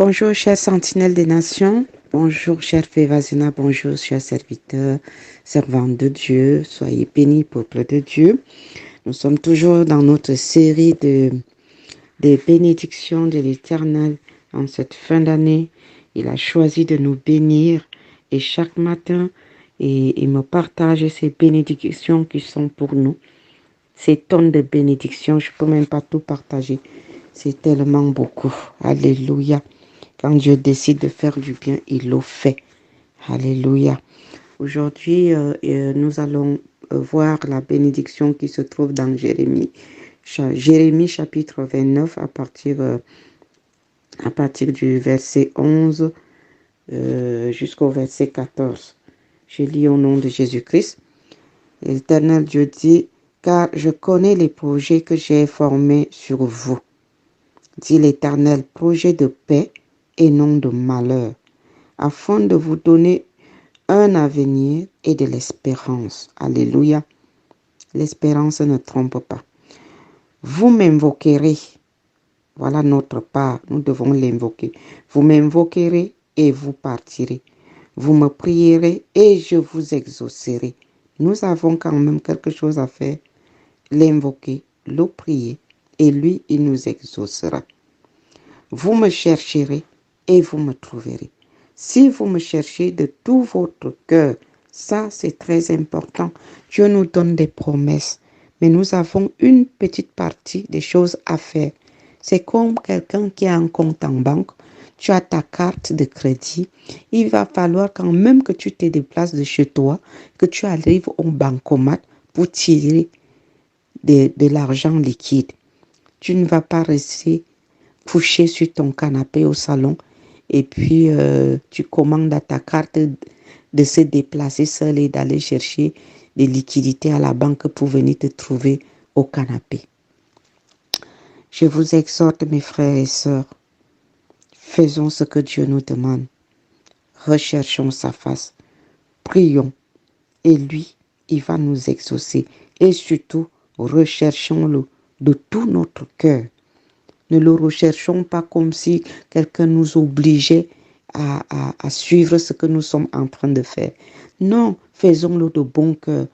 Bonjour, chers sentinelles des nations. Bonjour, chère Févasina. Bonjour, chers serviteurs, servantes de Dieu. Soyez bénis, peuple de Dieu. Nous sommes toujours dans notre série des bénédictions de l'Éternel en cette fin d'année. Il a choisi de nous bénir et chaque matin, il me partage ces bénédictions qui sont pour nous. Ces tonnes de bénédictions, je ne peux même pas tout partager. C'est tellement beaucoup. Alléluia. Quand Dieu décide de faire du bien, il le fait. Alléluia. Aujourd'hui, nous allons voir la bénédiction qui se trouve dans Jérémie. Jérémie chapitre 29 à partir du verset 11 jusqu'au verset 14. Je lis au nom de Jésus-Christ. L'Éternel Dieu dit, car je connais les projets que j'ai formés sur vous, dit l'Éternel, projet de paix et non de malheur, afin de vous donner un avenir et de l'espérance. Alléluia. L'espérance ne trompe pas. Vous m'invoquerez. Voilà notre part. Nous devons l'invoquer. Vous m'invoquerez et vous partirez. Vous me prierez et je vous exaucerai. Nous avons quand même quelque chose à faire. L'invoquer, le prier, et lui, il nous exaucera. Vous me chercherez et vous me trouverez. Si vous me cherchez de tout votre cœur, ça c'est très important. Dieu nous donne des promesses, mais nous avons une petite partie des choses à faire. C'est comme quelqu'un qui a un compte en banque, tu as ta carte de crédit. Il va falloir quand même que tu te déplaces de chez toi, que tu arrives au bancomat pour tirer de l'argent liquide. Tu ne vas pas rester couché sur ton canapé au salon et puis tu commandes à ta carte de se déplacer seule et d'aller chercher des liquidités à la banque pour venir te trouver au canapé. Je vous exhorte, mes frères et sœurs, faisons ce que Dieu nous demande. Recherchons sa face, prions et lui, il va nous exaucer. Et surtout, recherchons-le de tout notre cœur. Ne le recherchons pas comme si quelqu'un nous obligeait à suivre ce que nous sommes en train de faire. Non, faisons-le de bon cœur.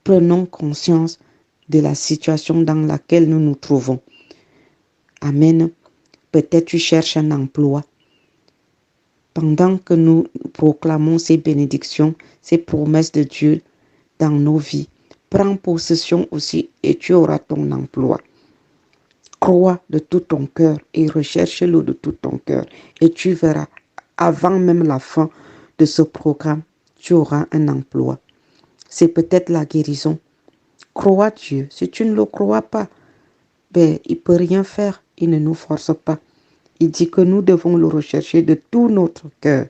Prenons conscience de la situation dans laquelle nous nous trouvons. Amen. Peut-être tu cherches un emploi. Pendant que nous proclamons ces bénédictions, ces promesses de Dieu dans nos vies, prends possession aussi et tu auras ton emploi. Crois de tout ton cœur et recherche-le de tout ton cœur. Et tu verras, avant même la fin de ce programme, tu auras un emploi. C'est peut-être la guérison. Crois Dieu. Si tu ne le crois pas, il ne peut rien faire. Il ne nous force pas. Il dit que nous devons le rechercher de tout notre cœur.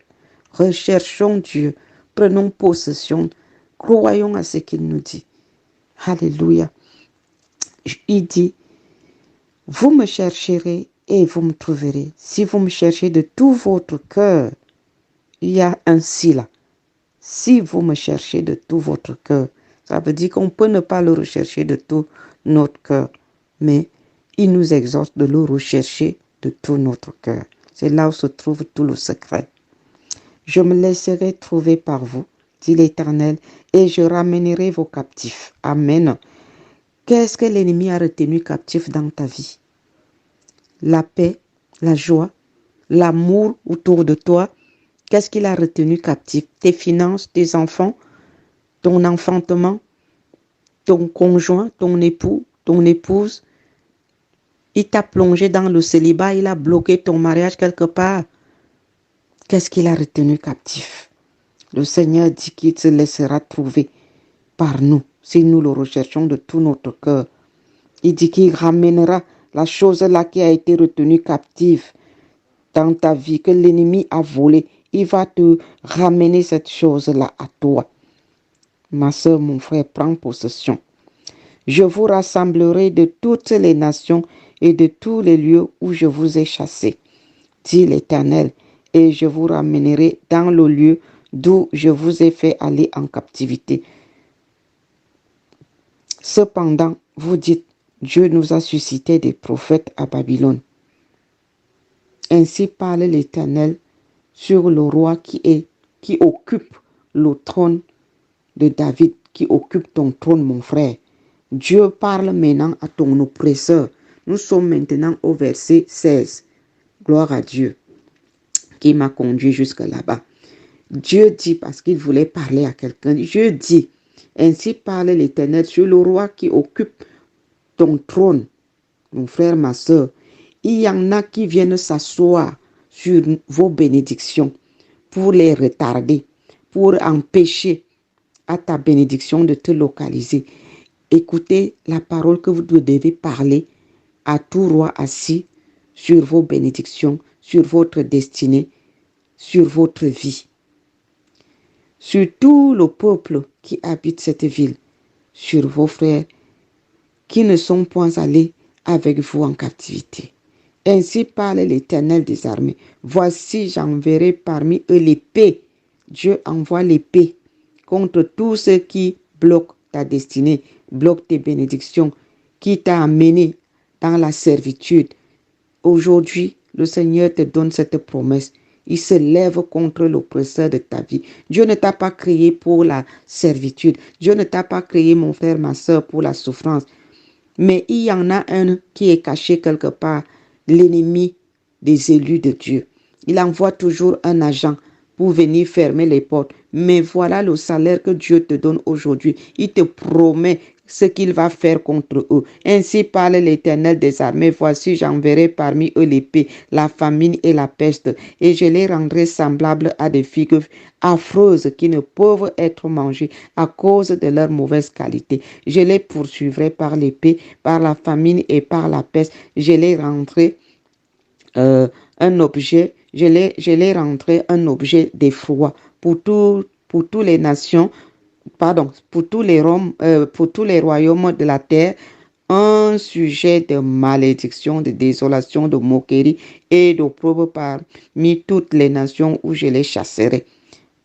Recherchons Dieu. Prenons possession. Croyons à ce qu'il nous dit. Alléluia. Il dit, vous me chercherez et vous me trouverez. Si vous me cherchez de tout votre cœur, il y a un si là. Si vous me cherchez de tout votre cœur, ça veut dire qu'on peut ne pas le rechercher de tout notre cœur, mais il nous exhorte de le rechercher de tout notre cœur. C'est là où se trouve tout le secret. Je me laisserai trouver par vous, dit l'Éternel, et je ramènerai vos captifs. Amen. Qu'est-ce que l'ennemi a retenu captif dans ta vie? La paix, la joie, l'amour autour de toi. Qu'est-ce qu'il a retenu captif? Tes finances, tes enfants, ton enfantement, ton conjoint, ton époux, ton épouse. Il t'a plongé dans le célibat, il a bloqué ton mariage quelque part. Qu'est-ce qu'il a retenu captif? Le Seigneur dit qu'il se laissera trouver par nous, si nous le recherchons de tout notre cœur. Il dit qu'il ramènera la chose là qui a été retenue captive dans ta vie, que l'ennemi a volé. Il va te ramener cette chose-là à toi. Ma soeur, mon frère, prends possession. Je vous rassemblerai de toutes les nations et de tous les lieux où je vous ai chassés, dit l'Éternel, et je vous ramènerai dans le lieu d'où je vous ai fait aller en captivité. Cependant, vous dites, Dieu nous a suscité des prophètes à Babylone. Ainsi parle l'Éternel sur le roi qui occupe le trône de David, qui occupe ton trône, mon frère. Dieu parle maintenant à ton oppresseur. Nous sommes maintenant au verset 16. Gloire à Dieu qui m'a conduit jusque là-bas. Dieu dit, parce qu'il voulait parler à quelqu'un, Dieu dit, ainsi parle l'Éternel sur le roi qui occupe ton trône, mon frère, ma soeur. Il y en a qui viennent s'asseoir sur vos bénédictions pour les retarder, pour empêcher à ta bénédiction de te localiser. Écoutez la parole que vous devez parler à tout roi assis sur vos bénédictions, sur votre destinée, sur votre vie. Sur tout le peuple qui habite cette ville, sur vos frères qui ne sont point allés avec vous en captivité. Ainsi parle l'Éternel des armées. Voici, j'enverrai parmi eux l'épée. Dieu envoie l'épée contre tous ceux qui bloquent ta destinée, bloquent tes bénédictions, qui t'a amené dans la servitude. Aujourd'hui, le Seigneur te donne cette promesse. Il se lève contre l'oppresseur de ta vie. Dieu ne t'a pas créé pour la servitude. Dieu ne t'a pas créé, mon frère, ma soeur, pour la souffrance. Mais il y en a un qui est caché quelque part, l'ennemi des élus de Dieu. Il envoie toujours un agent pour venir fermer les portes. Mais voilà le salaire que Dieu te donne aujourd'hui. Il te promet ce qu'il va faire contre eux. Ainsi parle l'Éternel des armées. Voici, j'enverrai parmi eux l'épée, la famine et la peste, et je les rendrai semblables à des figues affreuses qui ne peuvent être mangées à cause de leur mauvaise qualité. Je les poursuivrai par l'épée, par la famine et par la peste. Je les rendrai un objet, je les rendrai un objet d'effroi pour tous les nations, pour tous les royaumes de la terre, un sujet de malédiction, de désolation, de moquerie et d'opprobre parmi toutes les nations où je les chasserai.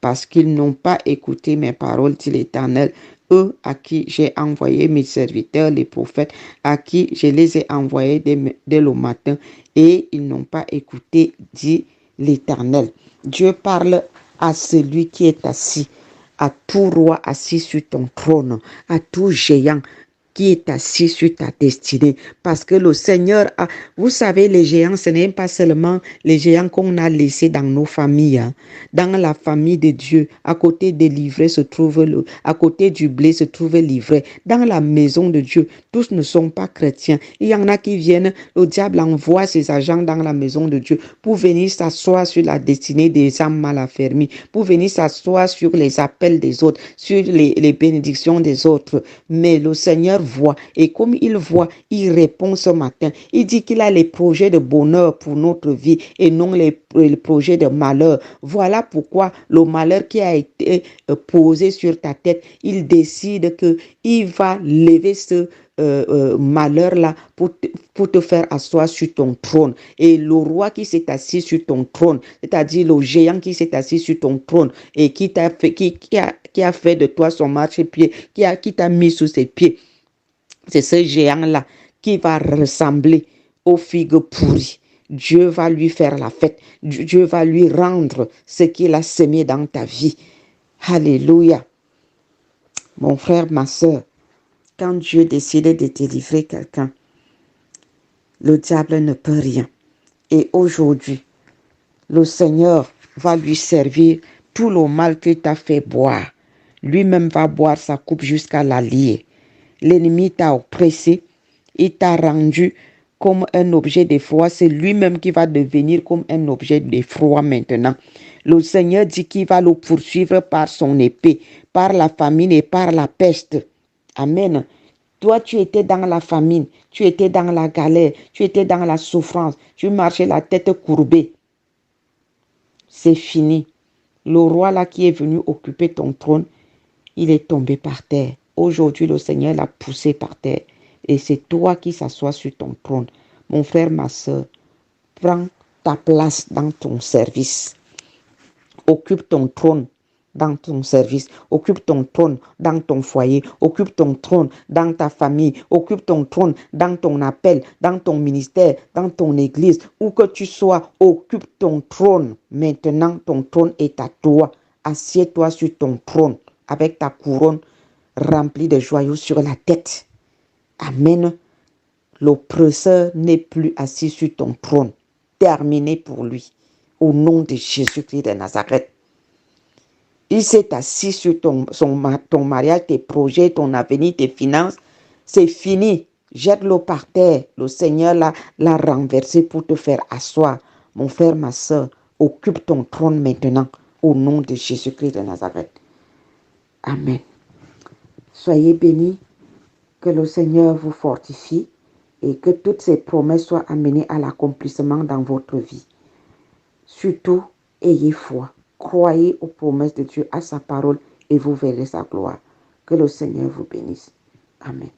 Parce qu'ils n'ont pas écouté mes paroles, dit l'Éternel, eux à qui j'ai envoyé mes serviteurs, les prophètes, à qui je les ai envoyés dès le matin, et ils n'ont pas écouté, dit l'Éternel. Dieu parle à celui qui est assis, à tout roi assis sur ton trône, à tout géant qui est assis sur ta destinée. Parce que le Seigneur a... Vous savez, les géants, ce n'est pas seulement les géants qu'on a laissés dans nos familles. Hein. Dans la famille de Dieu, à côté des livrets se trouve à côté du blé se trouve l'ivraie. Dans la maison de Dieu, tous ne sont pas chrétiens. Il y en a qui viennent, le diable envoie ses agents dans la maison de Dieu pour venir s'asseoir sur la destinée des âmes mal affermies, pour venir s'asseoir sur les appels des autres, sur les bénédictions des autres. Mais le Seigneur voit, et comme il voit, il répond ce matin. Il dit qu'il a les projets de bonheur pour notre vie et non les projets de malheur. Voilà pourquoi le malheur qui a été posé sur ta tête, il décide que il va lever ce malheur-là pour te faire asseoir sur ton trône. Et le roi qui s'est assis sur ton trône, c'est-à-dire le géant qui s'est assis sur ton trône et qui a fait de toi son marchepied, qui t'a mis sous ses pieds, c'est ce géant-là qui va ressembler aux figues pourries. Dieu va lui faire la fête. Dieu va lui rendre ce qu'il a semé dans ta vie. Alléluia. Mon frère, ma soeur, quand Dieu décide de délivrer quelqu'un, le diable ne peut rien. Et aujourd'hui, le Seigneur va lui servir tout le mal qu'il t'a fait boire. Lui-même va boire sa coupe jusqu'à la lier. L'ennemi t'a oppressé, il t'a rendu comme un objet d'effroi. C'est lui-même qui va devenir comme un objet d'effroi maintenant. Le Seigneur dit qu'il va le poursuivre par son épée, par la famine et par la peste. Amen. Toi, tu étais dans la famine, tu étais dans la galère, tu étais dans la souffrance, tu marchais la tête courbée. C'est fini. Le roi là qui est venu occuper ton trône, il est tombé par terre. Aujourd'hui, le Seigneur l'a poussé par terre. Et c'est toi qui s'assois sur ton trône. Mon frère, ma soeur, prends ta place dans ton service. Occupe ton trône dans ton service, occupe ton trône dans ton foyer, occupe ton trône dans ta famille, occupe ton trône dans ton appel, dans ton ministère, dans ton église, où que tu sois, occupe ton trône. Maintenant, ton trône est à toi. Assieds-toi sur ton trône avec ta couronne remplie de joyaux sur la tête. Amen. L'oppresseur n'est plus assis sur ton trône. Terminé pour lui. Au nom de Jésus-Christ de Nazareth. Il s'est assis sur ton mariage, tes projets, ton avenir, tes finances. C'est fini. Jette-le par terre. Le Seigneur l'a renversé pour te faire asseoir. Mon frère, ma soeur, occupe ton trône maintenant. Au nom de Jésus-Christ de Nazareth. Amen. Soyez bénis. Que le Seigneur vous fortifie et que toutes ces promesses soient amenées à l'accomplissement dans votre vie. Surtout, ayez foi. Croyez aux promesses de Dieu, à sa parole, et vous verrez sa gloire. Que le Seigneur vous bénisse. Amen.